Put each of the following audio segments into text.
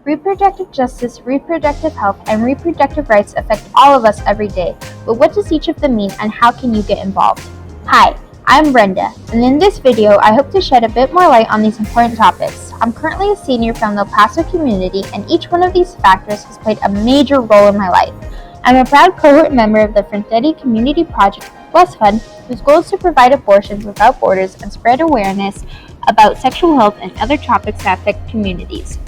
Reproductive justice, reproductive health, and reproductive rights affect all of us every day, but what does each of them mean and how can you get involved? Hi, I'm Brenda, and in this video I hope to shed a bit more light on these important topics. I'm currently a senior from the El Paso community, and each one of these factors has played a major role in my life. I'm a proud cohort member of the Frontetti Community Project Plus Fund, whose goal is to provide abortions without borders and spread awareness about sexual health and other topics that affect communities.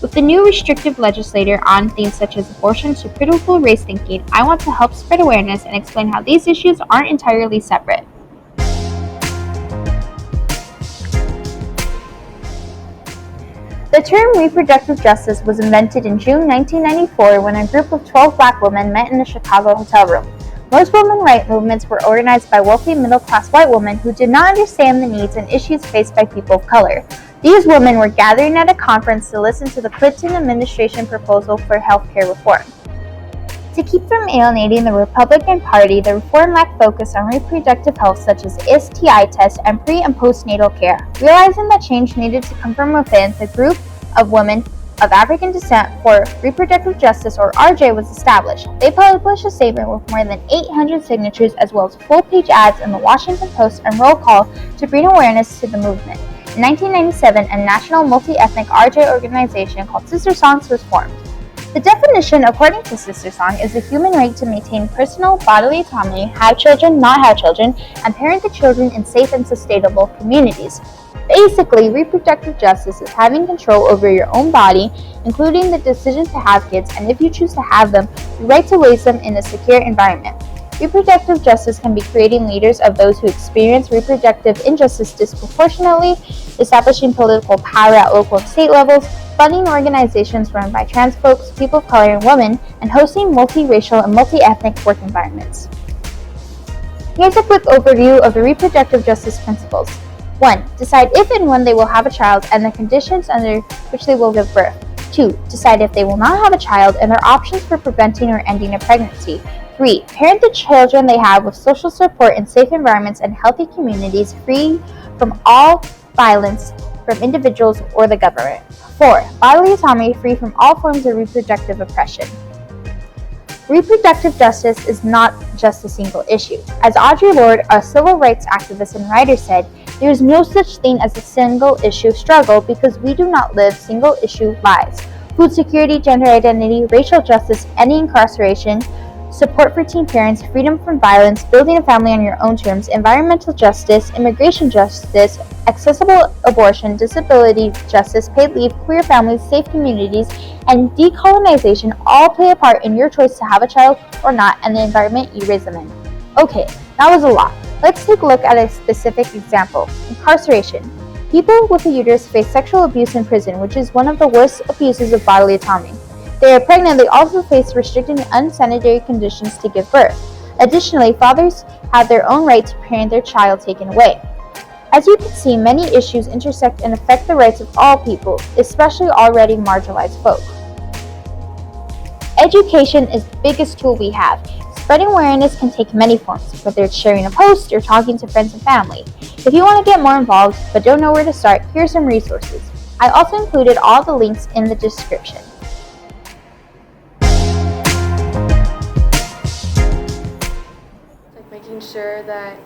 With the new restrictive legislature on themes such as abortion to critical race thinking, I want to help spread awareness and explain how these issues aren't entirely separate. The term reproductive justice was invented in June 1994 when a group of 12 Black women met in a Chicago hotel room. Most women rights movements were organized by wealthy middle-class white women who did not understand the needs and issues faced by people of color. These women were gathering at a conference to listen to the Clinton administration proposal for health care reform. To keep from alienating the Republican Party, the reform lacked focus on reproductive health such as STI tests and pre- and postnatal care. Realizing that change needed to come from within, the group of women of African descent for Reproductive Justice, or RJ, was established. They published a statement with more than 800 signatures as well as full-page ads in the Washington Post and roll call to bring awareness to the movement. In 1997, a national multi-ethnic RJ organization called Sister Songs was formed. The definition, according to Sister Song, is the human right to maintain personal bodily autonomy, have children, not have children, and parent the children in safe and sustainable communities. Basically, reproductive justice is having control over your own body, including the decision to have kids, and if you choose to have them, the right to raise them in a secure environment. Reproductive justice can be creating leaders of those who experience reproductive injustice disproportionately, establishing political power at local and state levels, funding organizations run by trans folks, people of color, and women, and hosting multiracial and multi-ethnic work environments. Here's a quick overview of the reproductive justice principles. 1. Decide if and when they will have a child and the conditions under which they will give birth. 2. Decide if they will not have a child and their options for preventing or ending a pregnancy. 3. Parent the children they have with social support in safe environments and healthy communities free from all violence from individuals or the government. 4. Bodily autonomy free from all forms of reproductive oppression. Reproductive justice is not just a single issue. As Audre Lorde, a civil rights activist and writer, said, there is no such thing as a single issue struggle because we do not live single issue lives. Food security, gender identity, racial justice, ending incarceration, support for teen parents, freedom from violence, building a family on your own terms, environmental justice, immigration justice, accessible abortion, disability justice, paid leave, queer families, safe communities, and decolonization all play a part in your choice to have a child or not and the environment you raise them in. Okay, that was a lot. Let's take a look at a specific example. Incarceration. People with a uterus face sexual abuse in prison, which is one of the worst abuses of bodily autonomy. If they are pregnant, they also face restricted and unsanitary conditions to give birth. Additionally, fathers have their own right to parent their child taken away. As you can see, many issues intersect and affect the rights of all people, especially already marginalized folk. Education is the biggest tool we have. Spreading awareness can take many forms, whether it's sharing a post or talking to friends and family. If you want to get more involved but don't know where to start, here are some resources. I also included all the links in the description. Making sure that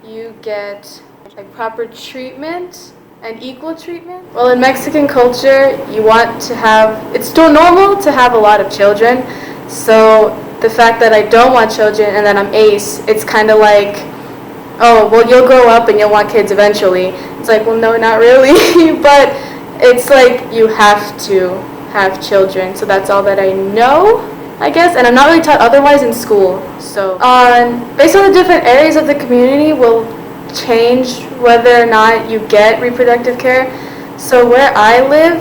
you get proper treatment and equal treatment. Well, in Mexican culture, it's still normal to have a lot of children. So the fact that I don't want children and that I'm ace, it's kind of like, oh, well, you'll grow up and you'll want kids eventually. It's like, well, no, not really. But it's like you have to have children. So that's all that I know, I guess, and I'm not really taught otherwise in school. So based on the different areas of the community will change whether or not you get reproductive care. So where I live,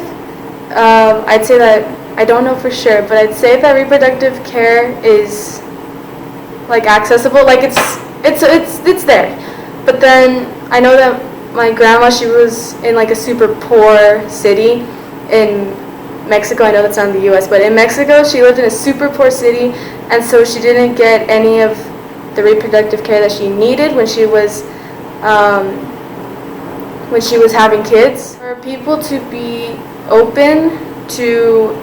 I'd say that, I don't know for sure, but I'd say that reproductive care is accessible, it's there. But then I know that my grandma, she was in a super poor city in Mexico. I know that's not in the US, but in Mexico she lived in a super poor city, and so she didn't get any of the reproductive care that she needed when she was having kids. For people to be open to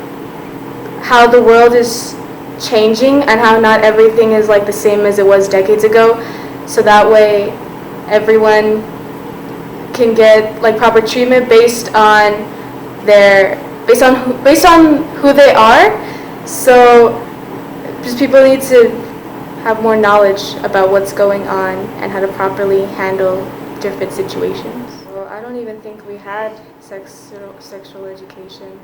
how the world is changing and how not everything is like the same as it was decades ago, so that way everyone can get like proper treatment based on who they are. So just people need to have more knowledge about what's going on and how to properly handle different situations. Well, I don't even think we had sexual education.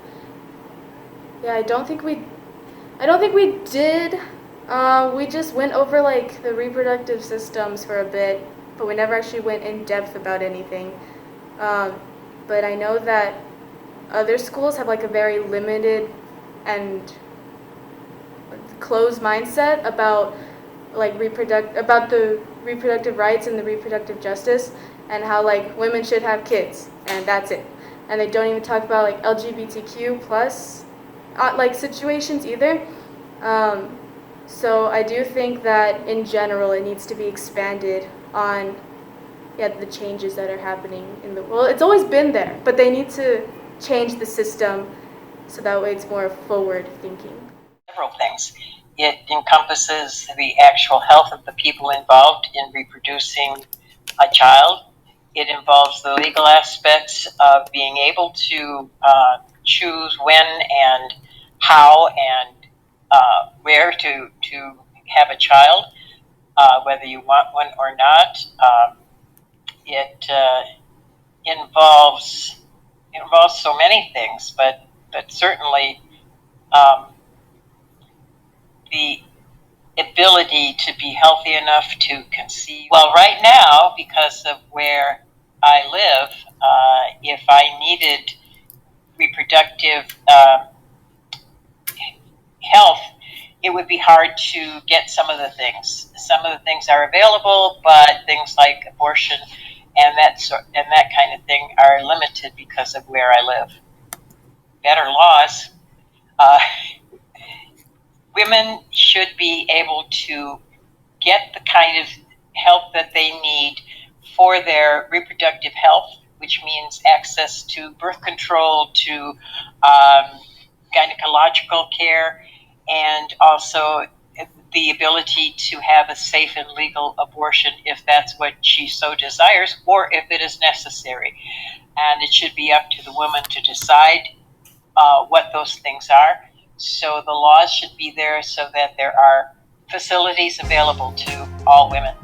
Yeah, I don't think we did. We just went over like the reproductive systems for a bit, but we never actually went in depth about anything. But I know that other schools have like a very limited and closed mindset about like about the reproductive rights and the reproductive justice, and how like women should have kids and that's it. And they don't even talk about like LGBTQ plus like situations either. So I do think that in general it needs to be expanded on the changes that are happening in the world. It's always been there, but they need to change the system so that way it's more forward thinking. Several things. It encompasses the actual health of the people involved in reproducing a child. It involves the legal aspects of being able to choose when and how and where to have a child, whether you want one or not. It involves so many things, but certainly the ability to be healthy enough to conceive. Well, right now, because of where I live, if I needed reproductive health, it would be hard to get some of the things. Some of the things are available, but things like abortion and that kind of thing are limited because of where I live. Better laws. Women should be able to get the kind of help that they need for their reproductive health, which means access to birth control, to gynecological care, and also the ability to have a safe and legal abortion if that's what she so desires, or if it is necessary. And it should be up to the woman to decide what those things are. So the laws should be there so that there are facilities available to all women.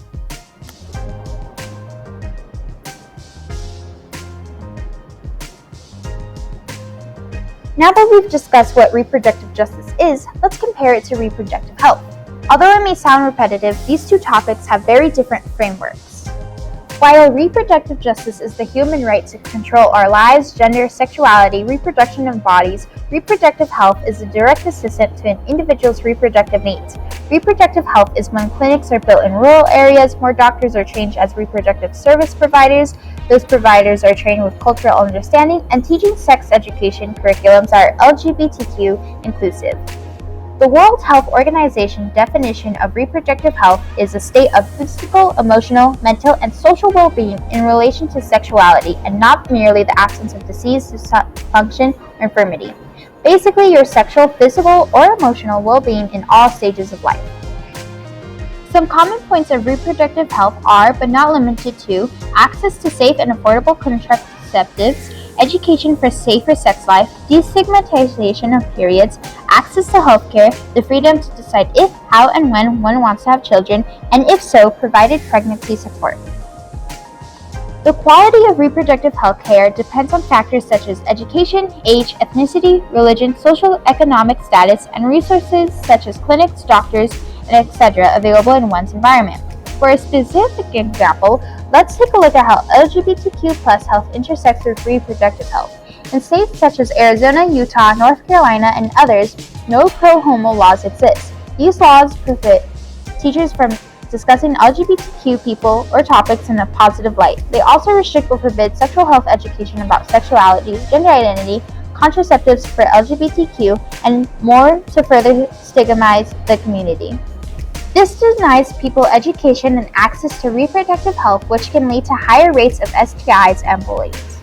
Now that we've discussed what reproductive justice is, let's compare it to reproductive health. Although it may sound repetitive, these two topics have very different frameworks. While reproductive justice is the human right to control our lives, gender, sexuality, reproduction of bodies, reproductive health is a direct assistant to an individual's reproductive needs. Reproductive health is when clinics are built in rural areas, more doctors are trained as reproductive service providers, those providers are trained with cultural understanding, and teaching sex education curriculums are LGBTQ inclusive. The World Health Organization definition of reproductive health is a state of physical, emotional, mental, and social well-being in relation to sexuality, and not merely the absence of disease, dysfunction, or infirmity. Basically, your sexual, physical, or emotional well-being in all stages of life. Some common points of reproductive health are, but not limited to, access to safe and affordable contraceptives, education for safer sex life, destigmatization of periods, access to healthcare, the freedom to decide if, how, and when one wants to have children, and if so, provided pregnancy support. The quality of reproductive health care depends on factors such as education, age, ethnicity, religion, social economic status, and resources such as clinics, doctors, and etc. available in one's environment. For a specific example, let's take a look at how LGBTQ+ health intersects with reproductive health. In states such as Arizona, Utah, North Carolina, and others, no pro-homo laws exist. These laws prohibit teachers from discussing LGBTQ people or topics in a positive light. They also restrict or forbid sexual health education about sexuality, gender identity, contraceptives for LGBTQ, and more to further stigmatize the community. This denies people education and access to reproductive health, which can lead to higher rates of STIs and bullies.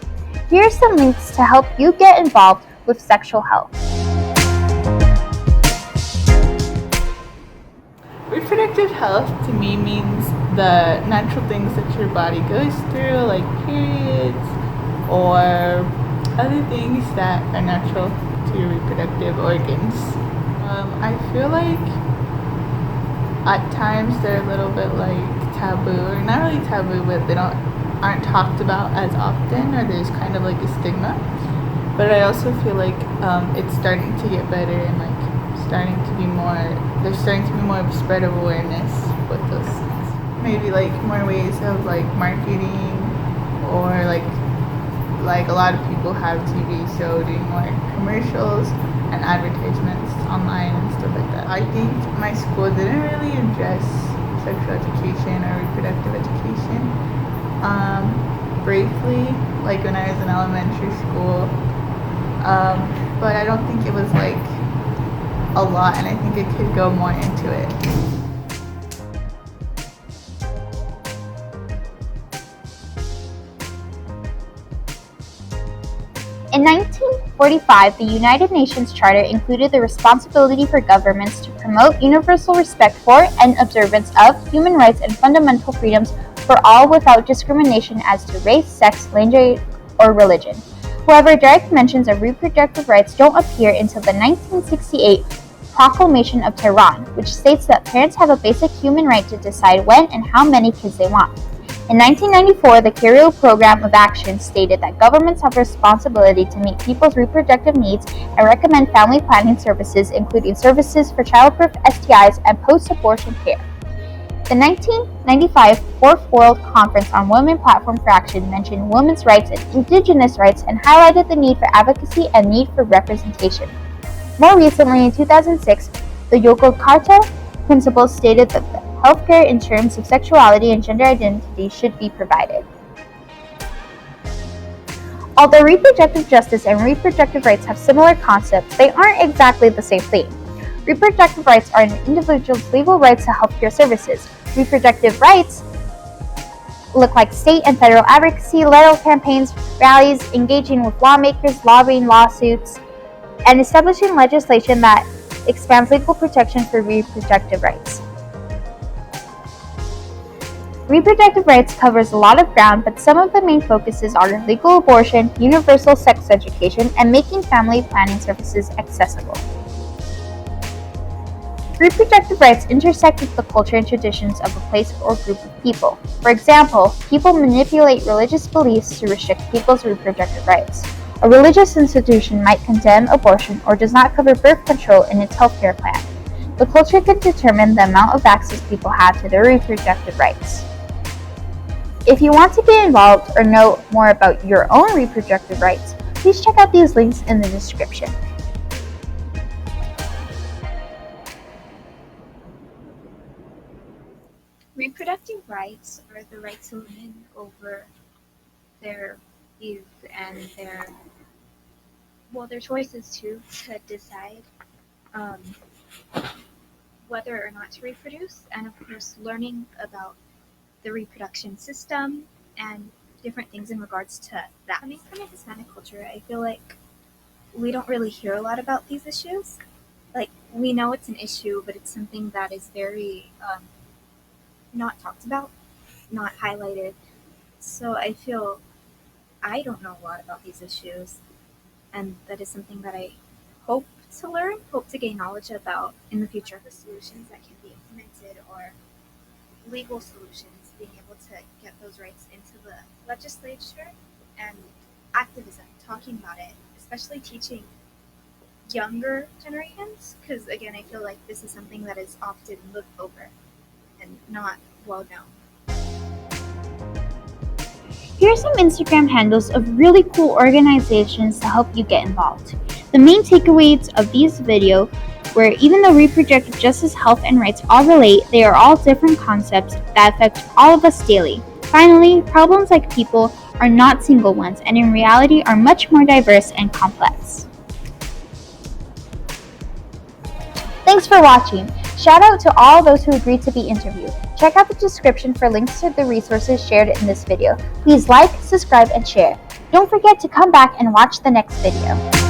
Here are some links to help you get involved with sexual health. Reproductive health to me means the natural things that your body goes through, like periods or other things that are natural to your reproductive organs. I feel like at times they're a little bit like taboo, or not really taboo, but they aren't talked about as often, or there's kind of like a stigma. But I also feel like it's starting to get better, and like there's starting to be more of a spread of awareness with those things. Maybe like more ways of like marketing, or like a lot of people have TV, so doing more commercials and advertisements online and stuff like that. I think my school didn't really address sexual education or reproductive education briefly, like when I was in elementary school, but I don't think it was like a lot, and I think it could go more into it. In 1945, the United Nations Charter included the responsibility for governments to promote universal respect for and observance of human rights and fundamental freedoms for all without discrimination as to race, sex, language, or religion. However, direct mentions of reproductive rights don't appear until the 1968 Proclamation of Tehran, which states that parents have a basic human right to decide when and how many kids they want. In 1994, the Cairo Program of Action stated that governments have a responsibility to meet people's reproductive needs and recommend family planning services, including services for childbirth, STIs, and post-abortion care. The 1995 Fourth World Conference on Women Platform for Action mentioned women's rights and indigenous rights and highlighted the need for advocacy and need for representation. More recently, in 2006, the Yogyakarta Principles stated that healthcare in terms of sexuality and gender identity should be provided. Although reproductive justice and reproductive rights have similar concepts, they aren't exactly the same thing. Reproductive rights are an individual's legal rights to healthcare services. Reproductive rights look like state and federal advocacy, legal campaigns, rallies, engaging with lawmakers, lobbying, lawsuits, and establishing legislation that expands legal protection for reproductive rights. Reproductive rights covers a lot of ground, but some of the main focuses are legal abortion, universal sex education, and making family planning services accessible. Reproductive rights intersect with the culture and traditions of a place or group of people. For example, people manipulate religious beliefs to restrict people's reproductive rights. A religious institution might condemn abortion or does not cover birth control in its healthcare plan. The culture can determine the amount of access people have to their reproductive rights. If you want to get involved or know more about your own reproductive rights, please check out these links in the description. Reproductive rights are the rights of women over their youth and their choices to decide whether or not to reproduce, and of course learning about the reproduction system and different things in regards to that. Coming from a Hispanic culture, I feel like we don't really hear a lot about these issues. Like, we know it's an issue, but it's something that is very not talked about, not highlighted. So I feel I don't know a lot about these issues, and that is something that I hope to learn, hope to gain knowledge about in the future. The solutions that can be implemented are legal solutions, being able to get those rights into the legislature, and activism, talking about it, especially teaching younger generations, because again, I feel like this is something that is often looked over and not well known. Here are some Instagram handles of really cool organizations to help you get involved. The main takeaways of these videos were, even though reproductive justice, health, and rights all relate, they are all different concepts that affect all of us daily. Finally, problems like people are not single ones, and in reality are much more diverse and complex. Thanks for watching. Shout out to all those who agreed to be interviewed. Check out the description for links to the resources shared in this video. Please like, subscribe, and share. Don't forget to come back and watch the next video.